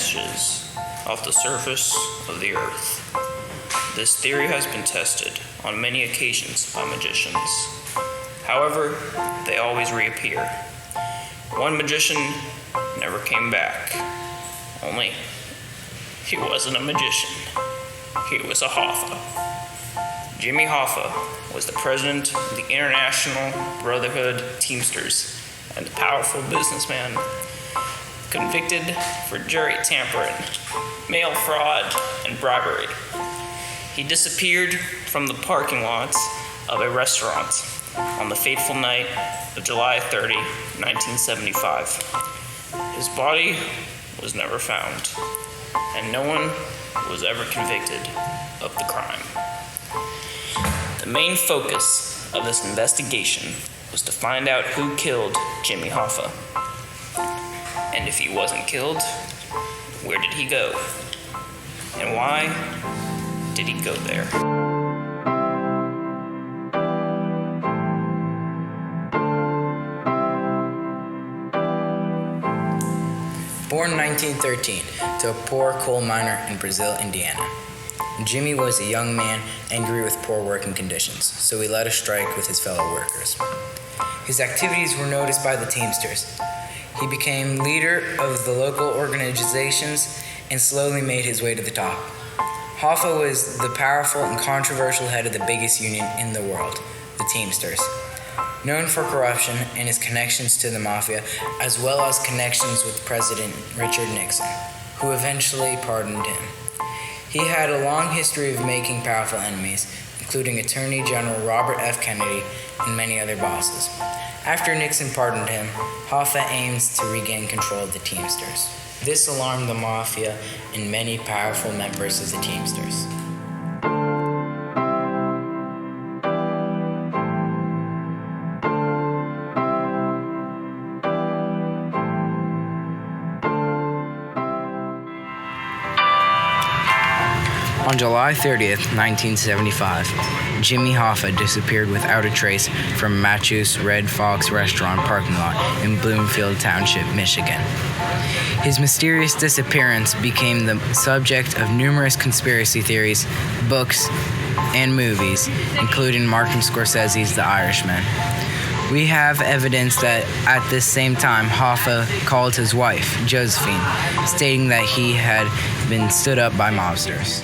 vanishes off the surface of the earth. This theory has been tested on many occasions by magicians. However, they always reappear. One magician never came back. Only, he wasn't a magician. He was a Hoffa. Jimmy Hoffa was the president of the International Brotherhood Teamsters and a powerful businessman, convicted for jury tampering, mail fraud, and bribery. He disappeared from the parking lots of a restaurant on the fateful night of July 30, 1975. His body was never found, and no one was ever convicted of the crime. The main focus of this investigation was to find out who killed Jimmy Hoffa. And if he wasn't killed, where did he go? And why did he go there? Born in 1913 to a poor coal miner in Brazil, Indiana. Jimmy was a young man angry with poor working conditions, so he led a strike with his fellow workers. His activities were noticed by the Teamsters. He became leader of the local organizations and slowly made his way to the top. Hoffa was the powerful and controversial head of the biggest union in the world, the Teamsters. Known for corruption and his connections to the Mafia, as well as connections with President Richard Nixon, who eventually pardoned him. He had a long history of making powerful enemies, including Attorney General Robert F. Kennedy and many other bosses. After Nixon pardoned him, Hoffa aims to regain control of the Teamsters. This alarmed the Mafia and many powerful members of the Teamsters. On July 30th, 1975, Jimmy Hoffa disappeared without a trace from Matthew's Red Fox restaurant parking lot in Bloomfield Township, Michigan. His mysterious disappearance became the subject of numerous conspiracy theories, books, and movies, including Martin Scorsese's The Irishman. We have evidence that at this same time, Hoffa called his wife, Josephine, stating that he had been stood up by mobsters.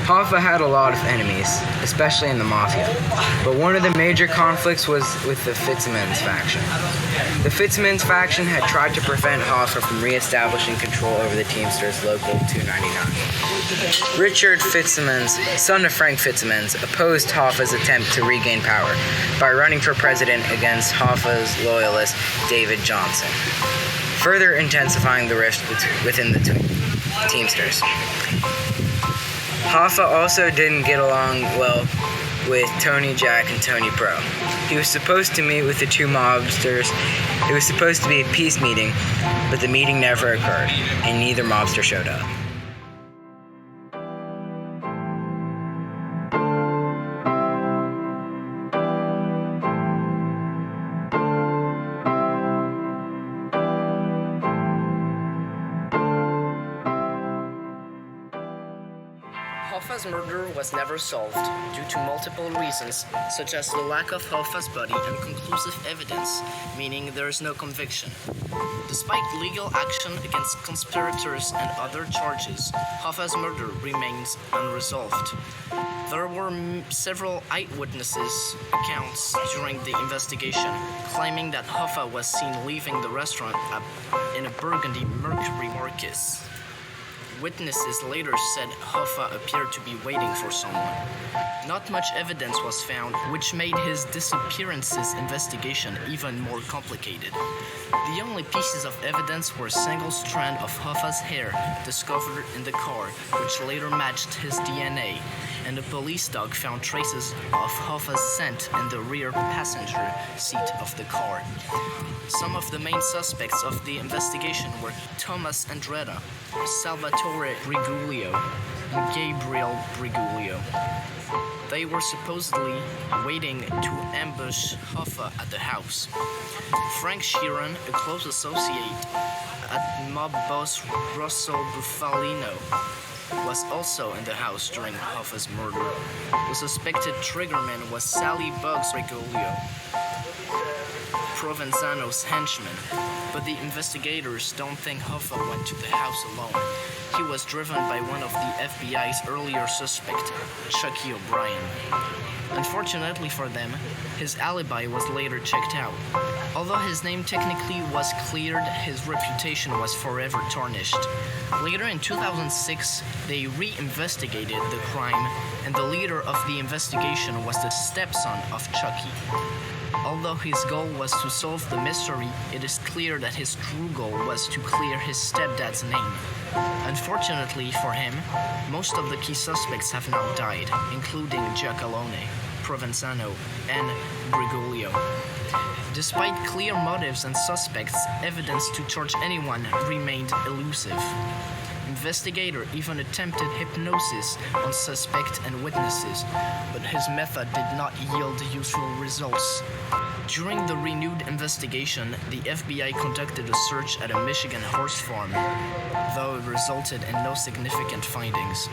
Hoffa had a lot of enemies, especially in the Mafia, but one of the major conflicts was with the Fitzsimmons faction. The Fitzsimmons faction had tried to prevent Hoffa from re-establishing control over the Teamsters Local 299. Richard Fitzsimmons, son of Frank Fitzsimmons, opposed Hoffa's attempt to regain power by running for president against Hoffa's loyalist David Johnson, further intensifying the rift within the Teamsters. Hoffa also didn't get along well with Tony Jack and Tony Pro. He was supposed to meet with the two mobsters. It was supposed to be a peace meeting, but the meeting never occurred, and neither mobster showed up. Hoffa's murder was never solved due to multiple reasons, such as the lack of Hoffa's body and conclusive evidence, meaning there is no conviction. Despite legal action against conspirators and other charges, Hoffa's murder remains unresolved. There were several eyewitnesses' accounts during the investigation, claiming that Hoffa was seen leaving the restaurant in a burgundy Mercury Marquis. Witnesses later said Hoffa appeared to be waiting for someone. Not much evidence was found, which made his disappearances investigation even more complicated. The only pieces of evidence were a single strand of Hoffa's hair discovered in the car, which later matched his DNA, and a police dog found traces of Hoffa's scent in the rear passenger seat of the car. Some of the main suspects of the investigation were Thomas Andretta, Salvatore Briguglio, and Gabriel Briguglio. They were supposedly waiting to ambush Hoffa at the house. Frank Sheeran, a close associate at mob boss Russell Bufalino, was also in the house during Hoffa's murder. The suspected triggerman was Sally Bugs Briguglio, Provenzano's henchman, but the investigators don't think Hoffa went to the house alone. He was driven by one of the FBI's earlier suspects, Chucky O'Brien. Unfortunately for them, his alibi was later checked out. Although his name technically was cleared, his reputation was forever tarnished. Later in 2006, they re-investigated the crime, and the leader of the investigation was the stepson of Chucky. Although his goal was to solve the mystery, it is clear that his true goal was to clear his stepdad's name. Unfortunately for him, most of the key suspects have now died, including Giacalone, Provenzano, and Briguglio. Despite clear motives and suspects, evidence to charge anyone remained elusive. Investigator even attempted hypnosis on suspects and witnesses, but his method did not yield useful results. During the renewed investigation, the FBI conducted a search at a Michigan horse farm, though it resulted in no significant findings.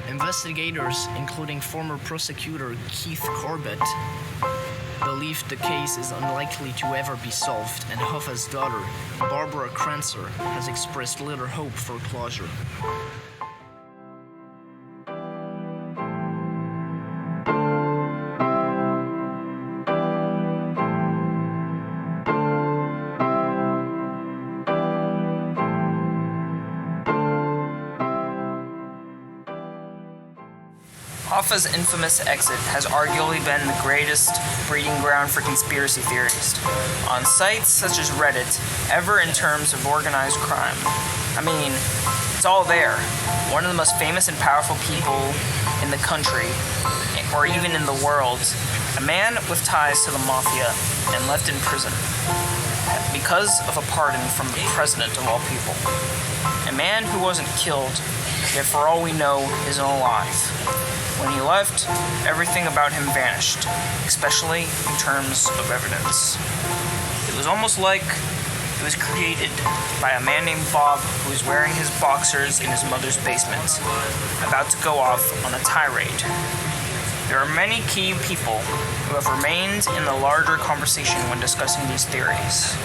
Investigators, including former prosecutor Keith Corbett, believed the case is unlikely to ever be solved, and Hoffa's daughter, Barbara Kranzer, has expressed little hope for closure. Hoffa's infamous exit has arguably been the greatest breeding ground for conspiracy theories. On sites such as Reddit, ever in terms of organized crime. I mean, it's all there. One of the most famous and powerful people in the country, or even in the world, a man with ties to the Mafia and left in prison because of a pardon from the president of all people. A man who wasn't killed, yet for all we know isn't alive. When he left, everything about him vanished, especially in terms of evidence. It was almost like it was created by a man named Bob who was wearing his boxers in his mother's basement, about to go off on a tirade. There are many key people who have remained in the larger conversation when discussing these theories.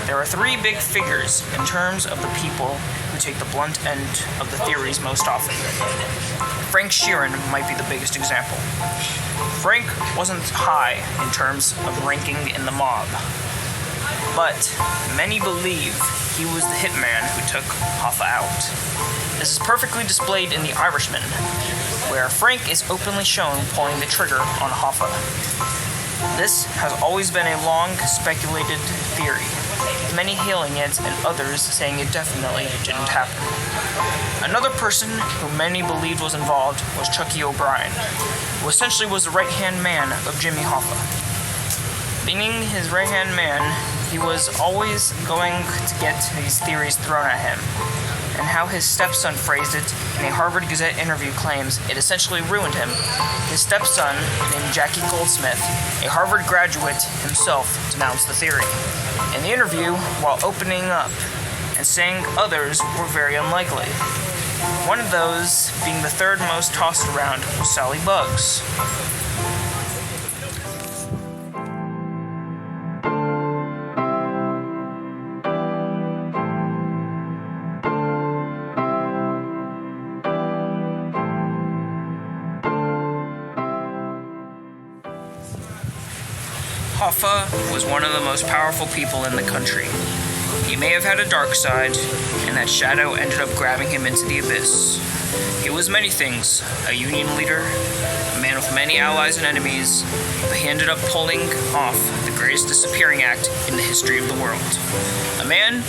There are three big figures in terms of the people who take the blunt end of the theories most often. Frank Sheeran might be the biggest example. Frank wasn't high in terms of ranking in the mob, but many believe he was the hitman who took Hoffa out. This is perfectly displayed in The Irishman, where Frank is openly shown pulling the trigger on Hoffa. This has always been a long speculated theory, with many hailing it and others saying it definitely didn't happen. Another person who many believed was involved was Chucky O'Brien, who essentially was the right-hand man of Jimmy Hoffa. Being his right-hand man, he was always going to get these theories thrown at him, and how his stepson phrased it in a Harvard Gazette interview claims it essentially ruined him. His stepson, named Jackie Goldsmith, a Harvard graduate himself, denounced the theory. In the interview, while opening up and saying others were very unlikely. One of those being the third most tossed around was Sally Bugs. Hoffa was one of the most powerful people in the country. He may have had a dark side, and that shadow ended up grabbing him into the abyss. He was many things, a union leader, a man with many allies and enemies, but he ended up pulling off the greatest disappearing act in the history of the world. A man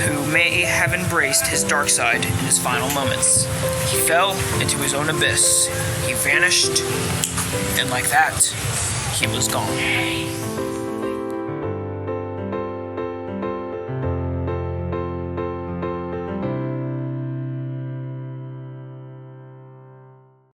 who may have embraced his dark side in his final moments. He fell into his own abyss. He vanished, and like that, he was gone.